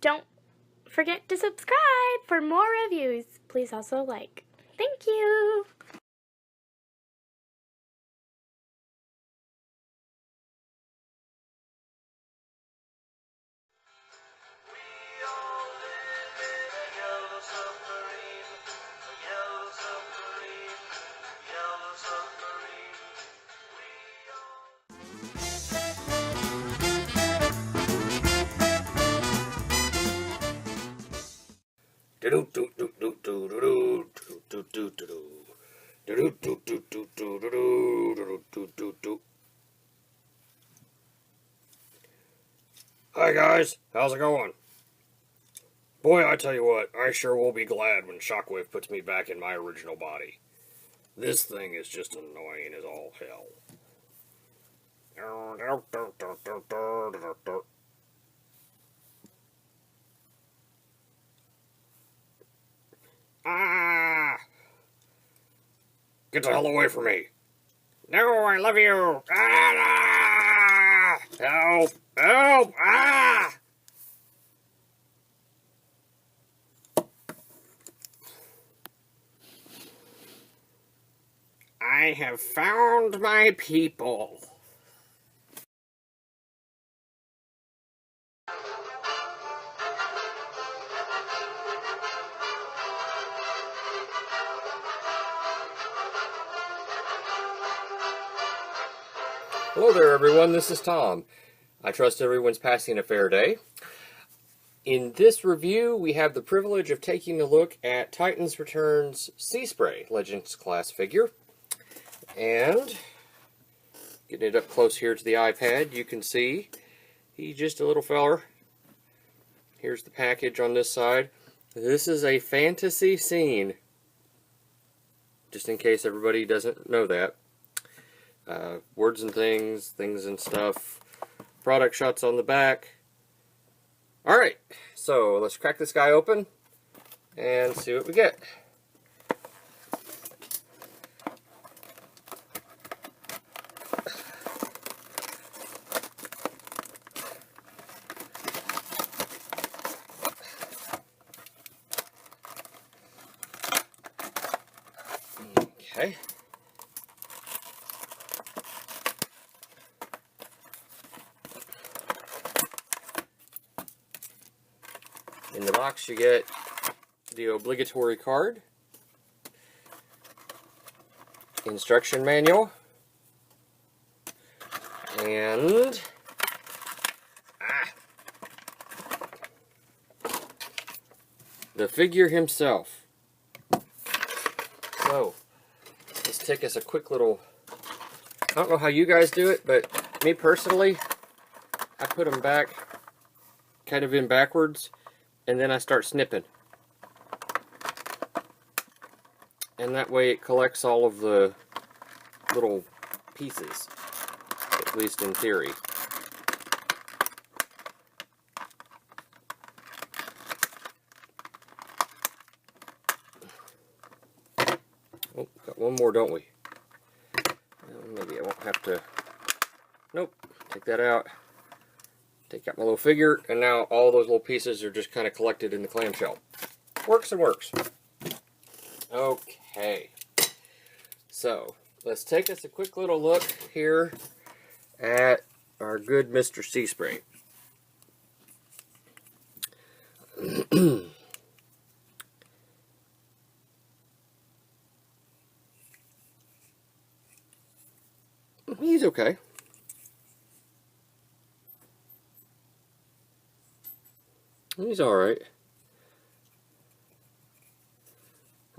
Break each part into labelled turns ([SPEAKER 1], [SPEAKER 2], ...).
[SPEAKER 1] don't forget to subscribe for more reviews. Please also like. Thank you.
[SPEAKER 2] Hi guys, how's it going? Boy, I tell you what, I sure will be glad when Shockwave puts me back in my original body. This thing is just annoying as all hell. Ah! Get the hell away from me! No, I love you! Ah! Help! Help! Ah! I have found my people. Hello there everyone, this is Tom. I trust everyone's passing a fair day. In this review, we have the privilege of taking a look at Titans Returns Seaspray Legends class figure. And getting it up close here to the iPad, you can see he's just a little feller. Here's the package on this side. This is a fantasy scene, just in case everybody doesn't know that. Words and things and stuff. Product shots on the back. Alright, so let's crack this guy open and see what we get. Okay. In the box you get the obligatory card, instruction manual, and the figure himself. So, let's take us a quick little, I don't know how you guys do it, but me personally, I put them back kind of in backwards, and then I start snipping. And that way it collects all of the little pieces, at least in theory. Oh, got one more, don't we? Maybe I won't have to... Nope, take that out. Take out my little figure, and now all those little pieces are just kind of collected in the clamshell. Works and works. Okay. So, let's take us a quick little look here at our good Mr. Seaspray. He's okay. He's alright.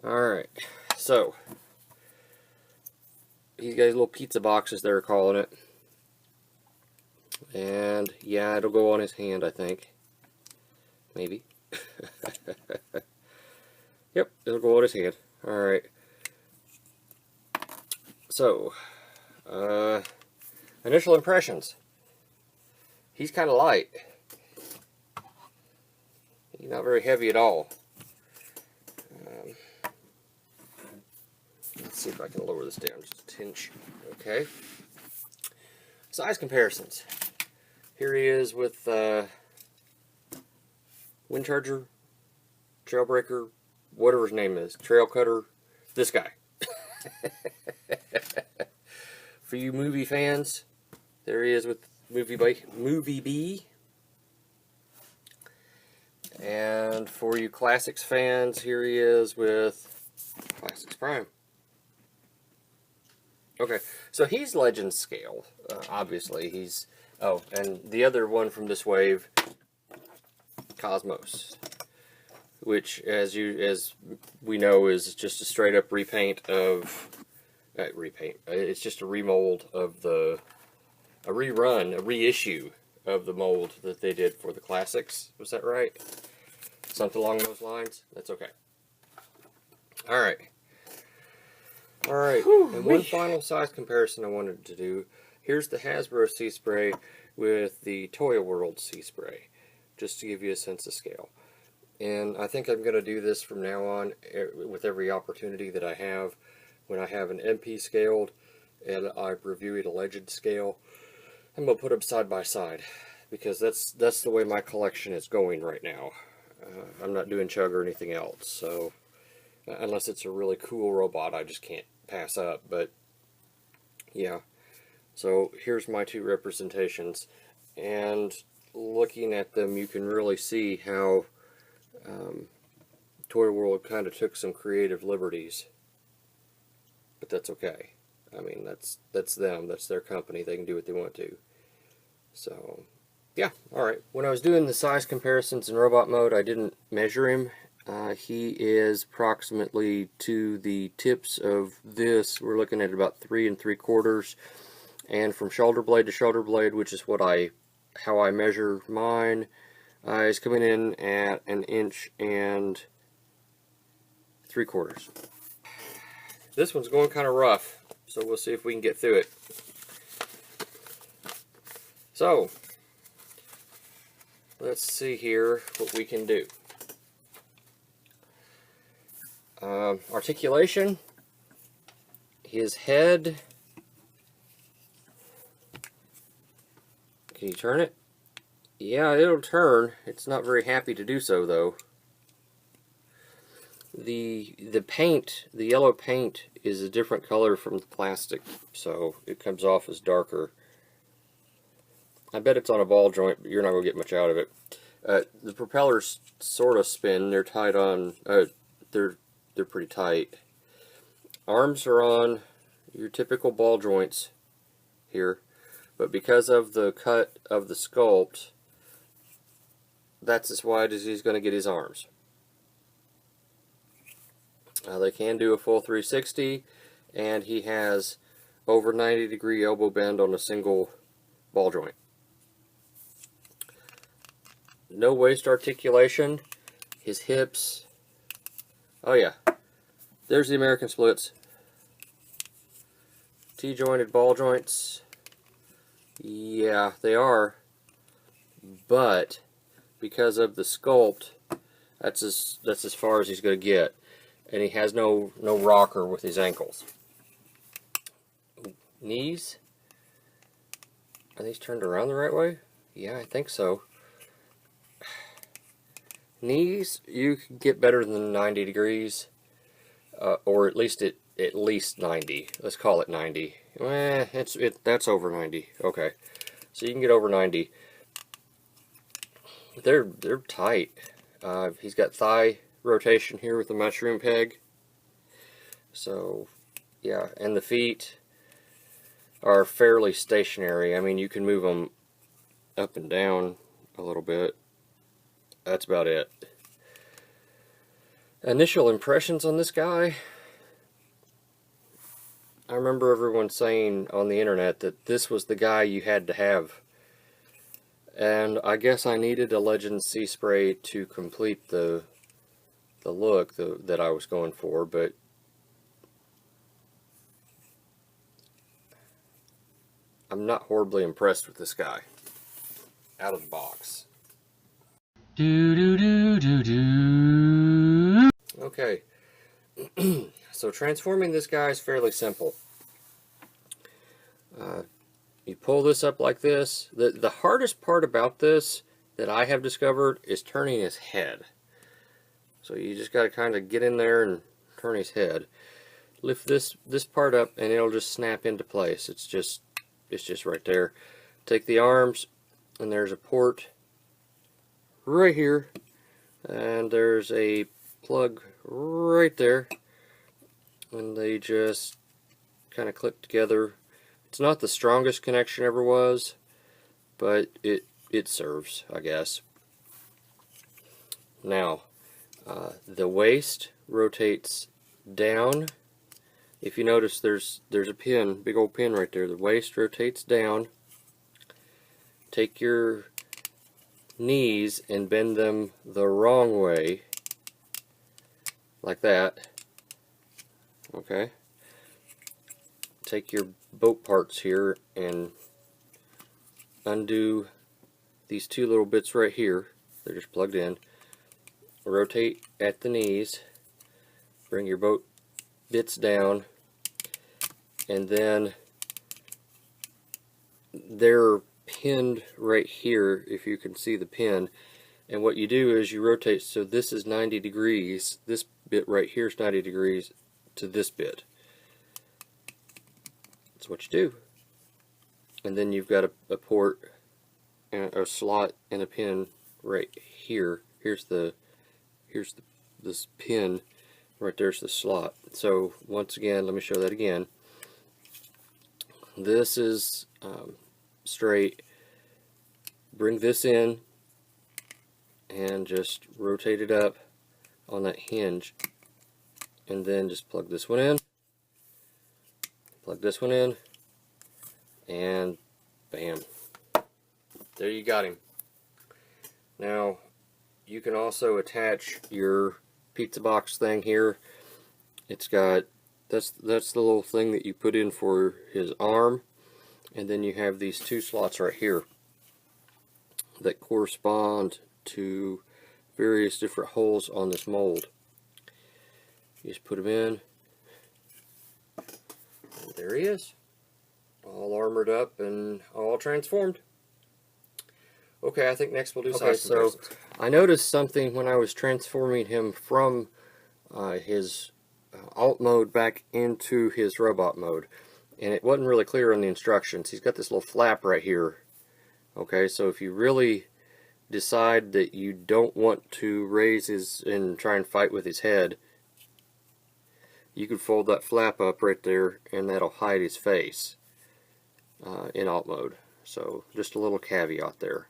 [SPEAKER 2] Alright, so he's got his little pizza boxes, they're calling it. And yeah, it'll go on his hand, I think. Maybe. Yep, it'll go on his hand. Alright. So, initial impressions. He's kind of light. He's not very heavy at all. Let's see if I can lower this down just a tinge. Okay. Size comparisons. Here he is with wind charger, trailbreaker, whatever his name is, trail cutter, this guy. For you movie fans, there he is with Movie B. And for you Classics fans, here he is with Classics Prime. Okay, so he's Legend scale, obviously. He's, oh, and the other one from this wave, Cosmos, which, as we know, is just a straight up repaint of, it's just a remold of a rerun, a reissue of the mold that they did for the Classics. Was that right? Something along those lines? That's okay. Alright. Alright, and one final size comparison I wanted to do. Here's the Hasbro Seaspray with the Toy World Seaspray, just to give you a sense of scale. And I think I'm going to do this from now on with every opportunity that I have. When I have an MP scaled and I review it a Legend scale, I'm going to put them side by side, because that's the way my collection is going right now. I'm not doing Chug or anything else, so unless it's a really cool robot I just can't pass up. But yeah, so here's my two representations, and looking at them you can really see how Toy World kind of took some creative liberties, but that's okay. I mean, that's them, that's their company, they can do what they want to. So yeah, alright. When I was doing the size comparisons in robot mode, I didn't measure him. He is approximately, to the tips of this, we're looking at about 3 3/4, and from shoulder blade to shoulder blade, which is how I measure mine, is coming in at 1 3/4 inches. This one's going kind of rough, so we'll see if we can get through it. So let's see here what we can do. Articulation, his head, can you turn it? Yeah, it'll turn. It's not very happy to do so, though. The paint, the yellow paint, is a different color from the plastic, so it comes off as darker. I bet it's on a ball joint, but you're not going to get much out of it. The propellers sort of spin. They're tight on, they're pretty tight. Arms are on your typical ball joints here, but because of the cut of the sculpt, that's as wide as he's going to get his arms. They can do a full 360, and he has over 90-degree elbow bend on a single ball joint. No waist articulation. His hips, oh yeah, there's the American splits. T-jointed ball joints, yeah, they are, but because of the sculpt, that's as far as he's going to get, and he has no rocker with his ankles. Knees, are these turned around the right way? Yeah, I think so. Knees, you can get better than 90 degrees, or at least 90. Let's call it 90. That's over 90. Okay, so you can get over 90. They're tight. He's got thigh rotation here with the mushroom peg. So yeah, and the feet are fairly stationary. I mean, you can move them up and down a little bit. That's about it. Initial impressions on this guy. I remember everyone saying on the internet that this was the guy you had to have. And I guess I needed a Legend Seaspray to complete the look that I was going for, but I'm not horribly impressed with this guy out of the box. Okay, so transforming this guy is fairly simple. You pull this up like this. The hardest part about this that I have discovered is turning his head. So you just got to kind of get in there and turn his head. Lift this part up and it'll just snap into place. It's just right there. Take the arms, and there's a port right here, and there's a plug right there, and they just kind of click together. It's not the strongest connection ever was, but it serves, I guess. Now, the waist rotates down. If you notice, there's a pin, big old pin right there. The waist rotates down. Take your knees and bend them the wrong way, like that. Okay. Take your boat parts here and undo these two little bits right here. They're just plugged in. Rotate at the knees. Bring your boat bits down, and then they're pinned right here, if you can see the pin. And what you do is you rotate, so this is 90 degrees, this bit right here is 90 degrees to this bit. That's what you do. And then you've got a port and a slot and a pin right here. Here's this pin right there's the slot. So once again, let me show that again. This is straight. Bring this in and just rotate it up on that hinge, and then just plug this one in, plug this one in, and bam, there you got him. Now you can also attach your pizza box thing here. It's got, that's the little thing that you put in for his arm, and then you have these two slots right here that correspond to various different holes on this mold. You just put them in, and there he is, all armored up and all transformed. Okay, I think next we'll do size comparisons. So I noticed something when I was transforming him from his alt mode back into his robot mode, and it wasn't really clear on the instructions. He's got this little flap right here. Okay, so if you really decide that you don't want to raise his and try and fight with his head, you could fold that flap up right there, and that'll hide his face in alt mode. So just a little caveat there.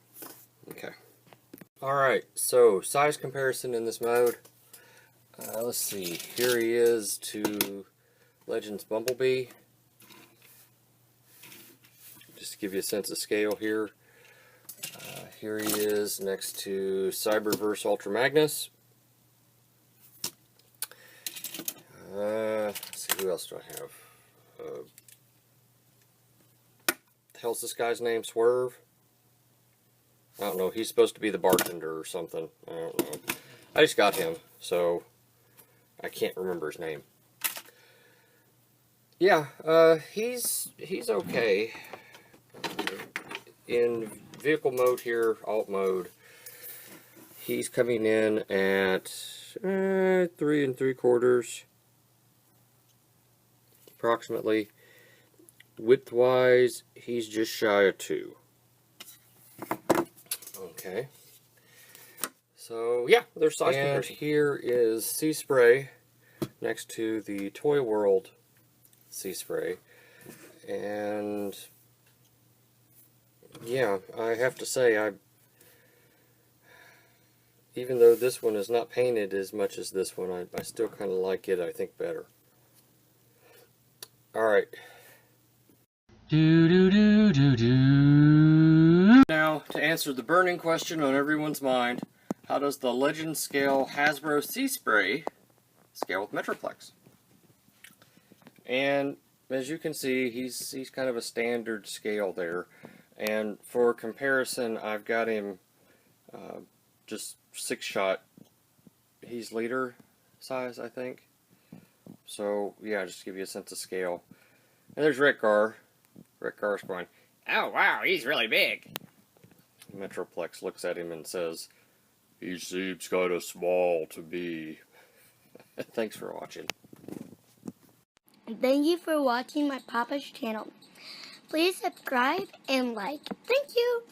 [SPEAKER 2] Okay. Alright, so size comparison in this mode. Let's see, here he is to Legends Bumblebee. Just to give you a sense of scale here. Here he is next to Cyberverse Ultra Magnus. Let's see, who else do I have? The hell's this guy's name? Swerve? I don't know, he's supposed to be the bartender or something. I don't know. I just got him, so I can't remember his name. Yeah, he's okay. In vehicle mode here, alt mode, he's coming in at 3 3/4 approximately. Width-wise, he's just shy of 2. Okay. So yeah, there's size comparison. And here is Seaspray next to the Toy World Seaspray, and yeah, I have to say, even though this one is not painted as much as this one, I still kind of like it, I think, better. Alright. Now, to answer the burning question on everyone's mind, how does the Legend Scale Hasbro Seaspray scale with Metroplex? And as you can see, he's kind of a standard scale there. And for comparison, I've got him just 6-shot. He's liter size, I think. So yeah, just to give you a sense of scale. And there's Rick Gar. Rick Gar's going, oh wow, he's really big. Metroplex looks at him and says, "He seems kind of small to me." Thanks for watching.
[SPEAKER 1] Thank you for watching my Papa's channel. Please subscribe and like. Thank you.